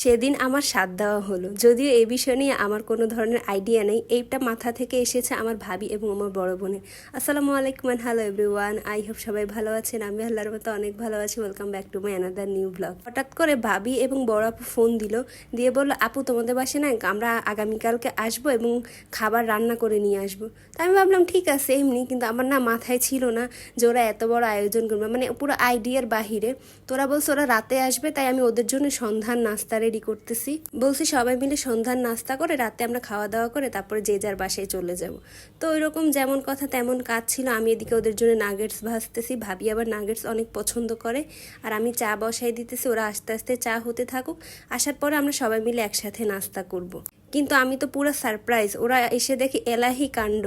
সেদিন আমার সাধ দেওয়া হলো, যদিও এই বিষয় নিয়ে আমার কোনো ধরনের আইডিয়া নেই। এইটা মাথা থেকে এসেছে আমার ভাবি এবং আমার বড় বোনের। আসসালামু আলাইকুম and hello everyone, I hope সবাই ভালো আছেন। আমি আল্লাহর মতো অনেক ভালো আছি। Welcome back to my another new blog. হঠাৎ করে ভাবি এবং বড় আপু ফোন দিল, দিয়ে বললো আপু তোমাদের বাসায় না আমরা আগামীকালকে আসবো এবং খাবার রান্না করে নিয়ে আসবো। তো আমি ভাবলাম ঠিক আছে এমনি, কিন্তু আমার না মাথায় ছিল না যে ওরা এত বড় আয়োজন করবে, মানে পুরো আইডিয়ার বাহিরে। তোরা বলছে ওরা রাতে আসবে, তাই আমি ওদের জন্য সন্ধ্যার নাস্তা রেডি করতেছি। বলছি সবাই মিলে সন্ধ্যার নাস্তা করে রাতে আমরা খাওয়া দাওয়া করে তারপরে যে যার বাসায় চলে যাব। তো ওইরকম যেমন কথা তেমন কাজ ছিল। আমি এদিকে ওদের জন্য নাগেটস ভাজতেছি, ভাবি আবার নাগেটস অনেক পছন্দ করে। আর আমি চা বসাই দিতেছি, ওরা আস্তে আস্তে চা হতে থাকুক। আসার পরে আমরা সবাই মিলে একসাথে নাস্তা করব। কিন্তু আমি তো পুরো সারপ্রাইজ, ওরা এসে দেখি এলাহি কাণ্ড,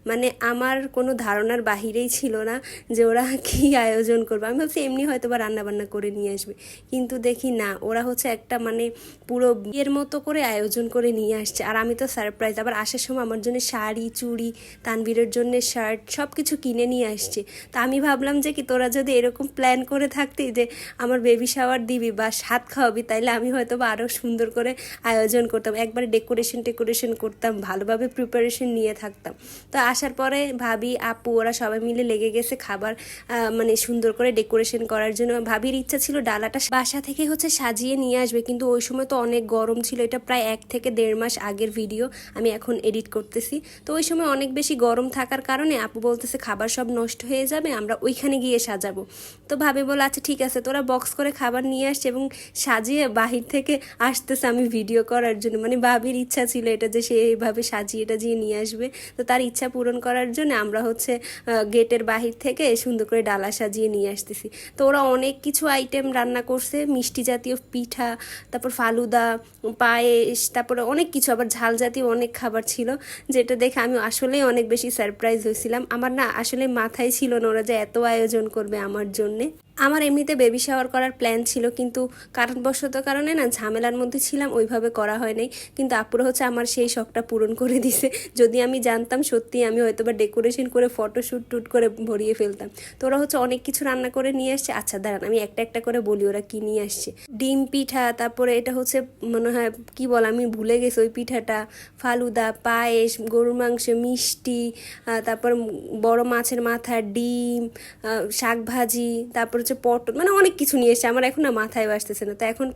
মানে আমার কোনো ধারণার বাহিরেই ছিল না যে ওরা কি আয়োজন করবে। আমি ভাবছি এমনি হয়তো বা রান্নাবান্না করে নিয়ে আসবে, কিন্তু দেখি না, ওরা হচ্ছে একটা মানে পুরো বিয়ের মতো করে আয়োজন করে নিয়ে আসছে। আর আমি তো সারপ্রাইজ। আবার আসার সময় আমার জন্য শাড়ি, চুড়ি, তানভীরের জন্য শার্ট সব কিছু কিনে নিয়ে আসছে। তা আমি ভাবলাম যে কি তোরা যদি এরকম প্ল্যান করে থাকতি যে আমার বেবি শাওয়ার দিবি বা সাত খাওয়াবি, তাইলে আমি হয়তো বা আরও সুন্দর করে আয়োজন করতাম, একবারে ডেকোরেশন করতাম, ভালোভাবে প্রিপারেশন নিয়ে থাকতাম। তো আসার পরে ভাবি, আপু ওরা সবাই মিলে লেগে গেছে খাবার মানে সুন্দর করে ডেকোরেশন করার জন্য। ভাবির ইচ্ছা ছিল ডালাটা বাসা থেকে হচ্ছে সাজিয়ে নিয়ে আসবে, কিন্তু ওই সময় তো অনেক গরম ছিল। এটা প্রায় 1 থেকে 1.5 মাস আগের ভিডিও, আমি এখন এডিট করতেছি। তো ওই সময় অনেক বেশি গরম থাকার কারণে আপু বলতেছে খাবার সব নষ্ট হয়ে যাবে, আমরা ওইখানে গিয়ে সাজাবো। তো ভাবি বলে আচ্ছা ঠিক আছে। তোরা বক্স করে খাবার নিয়ে আসছে এবং সাজিয়ে বাহির থেকে আসতেছে আমি ভিডিও করার জন্য। মানে ভাবির ইচ্ছা ছিল এটা যে সে এইভাবে সাজিয়ে টাজিয়ে নিয়ে আসবে। তো তার ইচ্ছা পূরণ করার জন্য আমরা হচ্ছে গেটের বাহির থেকে সুন্দর করে ডালা সাজিয়ে নিয়ে আসতেছি। তো ওরা অনেক কিছু আইটেম রান্না করছে, মিষ্টি জাতীয় পিঠা, তারপর ফালুদা, পায়েস, তারপরে অনেক কিছু, আবার ঝাল জাতীয় অনেক খাবার ছিল, যেটা দেখে আমি আসলেই অনেক বেশি সারপ্রাইজ হয়েছিলাম। আমার না আসলে মাথায় ছিল না ওরা যে এত আয়োজন করবে আমার জন্যে। আমার এমনিতে বেবি শাওয়ার করার প্ল্যান ছিল, কিন্তু কারণবশত কারণে না ঝামেলার মধ্যে ছিলাম, ওইভাবে করা হয় নাই। কিন্তু আপুরা হচ্ছে আমার সেই শখটা পূরণ করে দিছে। যদি আমি জানতাম সত্যি আমি হয়তো বা ডেকোরেশন করে ফটোশ্যুট টুট করে ভরিয়ে ফেলতাম। তো ওরা হচ্ছে অনেক কিছু রান্না করে নিয়ে আসছে। আচ্ছা দাঁড়ান আমি একটা একটা করে বলি ওরা কি নিয়ে আসছে। ডিম পিঠা, তারপরে এটা হচ্ছে মনে হয় কি বল, আমি ভুলে গেছি ওই পিঠাটা, ফালুদা, পায়েস, গরুর মাংস, মিষ্টি, তারপর বড় মাছের মাথা, ডিম, শাক ভাজি, তারপর হচ্ছে পটল, মানে অনেক কিছু নিয়ে এসেছে। আমার এখন না মাথায় আসতেছে না। তো এখন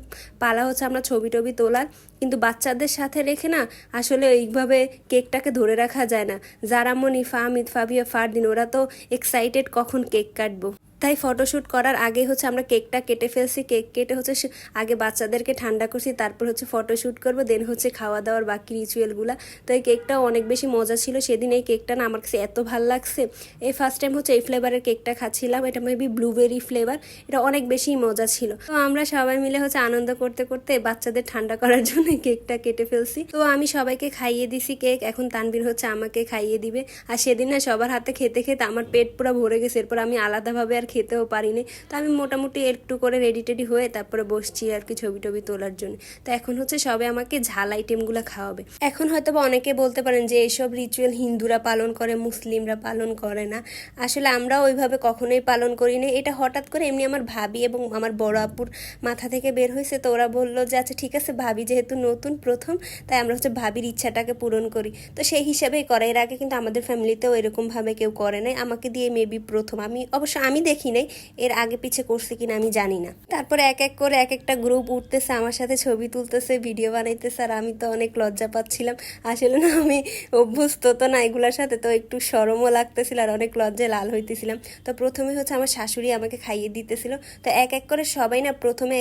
পালা হচ্ছে আমরা ছবি টবি তোলার, কিন্তু বাচ্চাদের সাথে রেখে না আসলে এইভাবে কেকটাকে ধরে রাখা যায় না। জারামণি, ফাহমিদ, ফাবিয়া, ফারদিন ওরা তো এক্সাইটেড কখন কেক কাটবো। তাই ফটোশ্যুট করার আগে হচ্ছে আমরা কেকটা কেটে ফেলছি। কেক কেটে হচ্ছে আগে বাচ্চাদেরকে ঠান্ডা করছি, তারপর হচ্ছে ফটোশ্যুট করবো, দেন হচ্ছে খাওয়া দাওয়ার বাকি রিচুয়ালগুলো। তো এই কেকটাও অনেক বেশি মজা ছিল সেদিন। এই কেকটা না আমার কাছে এত ভালো লাগছে। এই ফার্স্ট টাইম হচ্ছে এই ফ্লেভারের কেকটা খাচ্ছিলাম, এটা মেবি ব্লুবেরি ফ্লেভার। এটা অনেক বেশি মজা ছিল। তো আমরা সবাই মিলে হচ্ছে আনন্দ করতে করতে বাচ্চাদের ঠান্ডা করার জন্য কেকটা কেটে ফেলছি। তো আমি সবাইকে খাইয়ে দিছি কেক, এখন তানভীর হচ্ছে আমাকে খাইয়ে দিবে। আর সেদিন না সবার হাতে খেতে খেতে আমার পেট পুরো ভরে গেছে, এরপর আমি আলাদাভাবে আর খেতেও পারিনি। তো আমি মোটামুটি একটু করে রেডি টেডি হয়ে তারপরে বসছি আর কি ছবি টবি তোলার জন্য। তো এখন হচ্ছে সবে আমাকে ঝাল আইটেমগুলো খাওয়াবে। এখন হয়তো বা অনেকে বলতে পারেন যে এইসব রিচুয়াল হিন্দুরা পালন করে, মুসলিমরা পালন করে না। আসলে আমরা ওইভাবে কখনোই পালন করি না। এটা হঠাৎ করে এমনি আমার ভাবি এবং আমার বড় আপুর মাথা থেকে বের হয়েছে। তো ওরা বললো যে আচ্ছা ঠিক আছে, ভাবি যেহেতু নতুন প্রথম, তাই আমরা হচ্ছে ভাবির ইচ্ছাটাকে পূরণ করি। তো সেই হিসাবেই করে। এর আগে কিন্তু আমাদের ফ্যামিলিতেও এরকমভাবে কেউ করে নাই, আমাকে দিয়ে মেবি প্রথম। আমি অবশ্য আমি দেখি নাই, এর আগে পিছে করছে কিনা আমি জানি না। তারপরে এক এক করে এক একটা গ্রুপ উঠতেছে, আমার সাথে ছবি তুলতেছে, ভিডিও বানাইতেছে। আর আমি তো অনেক লজ্জা পাচ্ছিলাম। আসলে না আমি অভ্যস্ত তো না এগুলোর সাথে, তো একটু শরমও লাগতেছিল আর অনেক লজ্জায় লাল হইতেছিলাম। তো প্রথমে হচ্ছে আমার শাশুড়ি আমাকে খাইয়ে দিতেছিল। তো এক এক করে সবাই না প্রথমে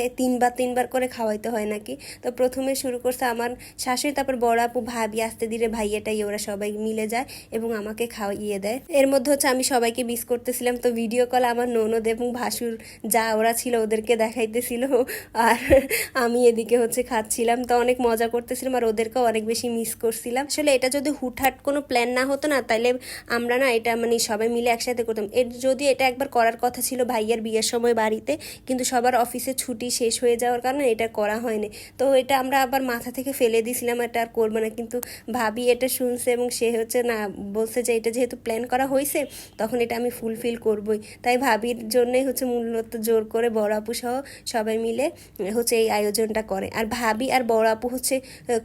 তিনবার করে খাওয়াইতে হয় নাকি। তো প্রথমে শুরু করছে আমার শাশুড়ি, তারপর বড় আপু, ভাবি, আস্তে ধীরে ভাইয়াটাই ওরা সবাই মিলে যায় এবং আমাকে খাওয়াইয়ে দেয়। এর মধ্যে হচ্ছে আমি সবাইকে মিস করতেছিলাম। তো ভিডিও কল আমার ননদ এবং ভাসুর যা ওরা ছিল ওদেরকে দেখাইতেছিল, আর আমি এদিকে হচ্ছে খাচ্ছিলাম। তো অনেক মজা করতেছিলাম আর ওদেরকেও অনেক বেশি মিস করছিলাম। আসলে এটা যদি হুটহাট কোনো প্ল্যান না হতো না, তাইলে আমরা না এটা মানে সবাই মিলে একসাথে করতাম। যদি এটা একবার করার কথা ছিল ভাইয়ার বিয়ের সময় বাড়িতে, কিন্তু সবার অফিসে ছুটি শেষ হয়ে যাওয়ার কারণে এটা করা হয়নি। তো এটা আমরা আবার মাথা থেকে ফেলে দিয়েছিলাম, এটা আর করবো না। কিন্তু ভাবি এটা শুনছে এবং সে হচ্ছে না বলছে যে এটা যেহেতু প্ল্যান করা হয়েছে তখন এটা আমি ফুলফিল করবই। তাই ভাবি ভাবির জন্যই হচ্ছে মূলত জোর করে বড় আপু সহ সবাই মিলে হচ্ছে এই আয়োজনটা করে। আর ভাবি আর বড় আপু হচ্ছে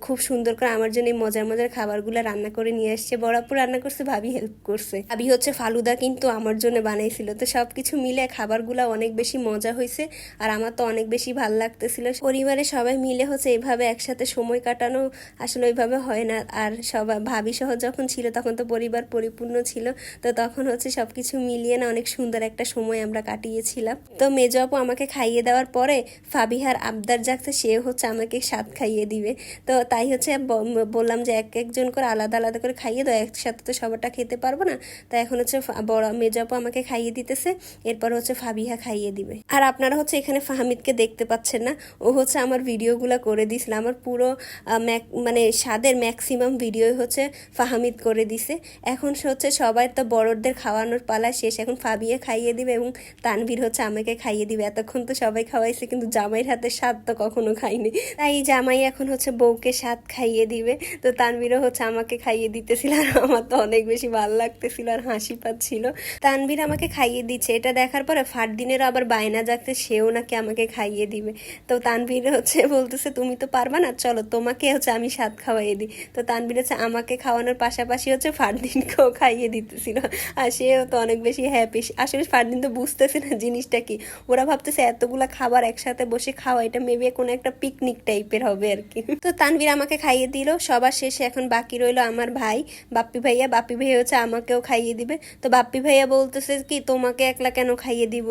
খুব সুন্দর করে আমার জন্য এই মজার মজার খাবারগুলো রান্না করে নিয়ে আসছে। বড় আপু রান্না করছে, ভাবি হেল্প করছে। ভাবি হচ্ছে ফালুদা কিন্তু আমার জন্য বানাইছিল। তো সব কিছু মিলে খাবারগুলো অনেক বেশি মজা হয়েছে আর আমার তো অনেক বেশি ভালো লাগতেছিল। পরিবারে সবাই মিলে হচ্ছে এইভাবে একসাথে সময় কাটানো আসলে ওইভাবে হয় না। আর সবাই ভাবি সহ যখন ছিল তখন তো পরিবার পরিপূর্ণ ছিল, তো তখন হচ্ছে সবকিছু মিলিয়ে না অনেক সুন্দর একটা সময় আমরা কাটিয়েছিলাম। তো মেজো আপু আমাকে খাইয়ে দেওয়ার পরে ফাবিহার আবদার জাগছে, সে হচ্ছে আমাকে স্বাদ খাইয়ে দিবে। তো তাই হচ্ছে বললাম যে এক একজন করে আলাদা আলাদা করে খাইয়ে দাও, একসাথে তো সবারটা খেতে পারবো না। তাই এখন হচ্ছে বড় মেজো আপু আমাকে খাইয়ে দিতেছে, এরপর হচ্ছে ফাবিহা খাইয়ে দিবে। আর আপনারা হচ্ছে এখানে ফাহামিদকে দেখতে পাচ্ছেন না, ও হচ্ছে আমার ভিডিওগুলো করে দিছিল। আমার পুরো মানে স্বাদের ম্যাক্সিমাম ভিডিও হচ্ছে ফাহামিদ করে দিছে। এখন হচ্ছে সবাই তো বড়দের খাওয়ানোর পালা শেষ, এখন ফাবিয়া খাইয়ে দিবে এবং তানভীর হচ্ছে আমাকে খাইয়ে দিবে। এতক্ষণ তো সবাই খাওয়াইছে কিন্তু জামাইয়ের হাতে স্বাদ তো কখনো খাইনি, তাই জামাই এখন হচ্ছে বউকে স্বাদ খাইয়ে দিবে। তো তানভীরও হচ্ছে আমাকে খাইয়ে দিতেছিল আর আমার তো অনেক বেশি ভালো লাগতেছিল আর হাসি পাচ্ছিল। তানভীর আমাকে খাইয়ে দিচ্ছে, এটা দেখার পরে ফারদিনেরও আবার বায়না জাগতে, সেও নাকি আমাকে খাইয়ে দিবে। তো তানভীর হচ্ছে বলতেছে তুমি তো পারবা না, চলো তোমাকে হচ্ছে আমি স্বাদ খাওয়াইয়ে দিই। তো তানভীর হচ্ছে আমাকে খাওয়ানোর পাশাপাশি হচ্ছে ফারদিনকেও খাইয়ে দিতেছিল আর সেও তো অনেক বেশি হ্যাপি। আসলে ফারদিন তো বুঝতেছে না জিনিসটা কি, ওরা ভাবতেছে এতগুলা খাবার একসাথে বসে খাওয়া, এটা মেবি কোনো একটা পিকনিক টাইপের হবে আর কি। তো তানভীর আমাকে খাইয়ে দিল। সবার শেষে এখন বাকি রইলো আমার ভাই বাপ্পি ভাইয়া। বাপ্পি ভাইয়া হচ্ছে আমাকেও খাইয়ে দিবে। তো বাপ্পি ভাইয়া বলতেছে কি তোমাকে একলা কেন খাইয়ে দিব,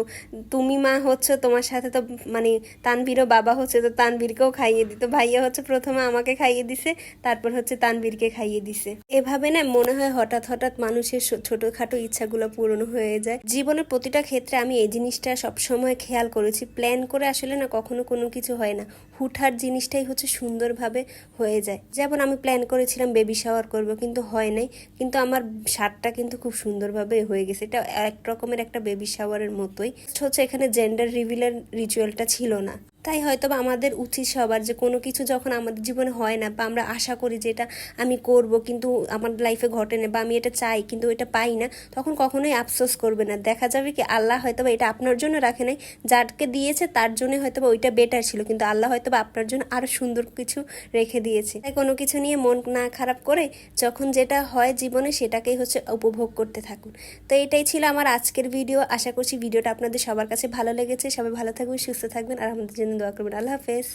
তুমি মা হচ্ছে, তোমার সাথে তো মানে তানভীরও বাবা হচ্ছে, তো তানভীরকেও খাইয়ে দিত। ভাইয়া হচ্ছে প্রথমে আমাকে খাইয়ে দিছে, তারপর হচ্ছে তানভীরকে খাইয়ে দিছে। এভাবে না মনে হয় হঠাৎ হঠাৎ মানুষের ছোটখাটো ইচ্ছাগুলো পূরণ হয়ে যায়। জীবনের প্রতিটা ক্ষেত্রে আমি এই জিনিসটা সবসময় খেয়াল করেছি, প্ল্যান করে আসলে না কখনো কোনো কিছু হয় না, হুটহাট জিনিসটাই হচ্ছে সুন্দরভাবে হয়ে যায়। যেমন আমি প্ল্যান করেছিলাম বেবি শাওয়ার করব, কিন্তু হয় নাই, কিন্তু আমার শার্টটা কিন্তু খুব সুন্দরভাবে হয়ে গেছে। এটা এক রকমের একটা বেবি শাওয়ারের মতোই, হচ্ছে এখানে জেন্ডার রিভিলের রিচুয়ালটা ছিল না। তাই হয়তো বা আমাদের উচিত সবার যে কোনো কিছু যখন আমাদের জীবনে হয় না বা আমরা আশা করি যে এটা আমি করব কিন্তু আমার লাইফে ঘটে না বা আমি এটা চাই কিন্তু এটা পাই না, তখন কখনোই আফসোস করবে না। দেখা যাবে কি আল্লাহ হয়তো বা এটা আপনার জন্য রাখে নাই, যাকে দিয়েছে তার জন্য হয়তো বা ওইটা বেটার ছিল, কিন্তু আল্লাহ হয়তো বা আপনার জন্য আরো সুন্দর কিছু রেখে দিয়েছে। তাই কোনো কিছু নিয়ে মন না খারাপ করে যখন যেটা হয় জীবনে সেটাকেই হচ্ছে উপভোগ করতে থাকুন। তো এটাই ছিল আমার আজকের ভিডিও। আশা করছি ভিডিওটা আপনাদের সবার কাছে ভালো লেগেছে। সবাই ভালো থাকবেন, সুস্থ থাকবেন আর আমাদের জন্য দোয়া করবেন। আল্লাহ হাফেজ।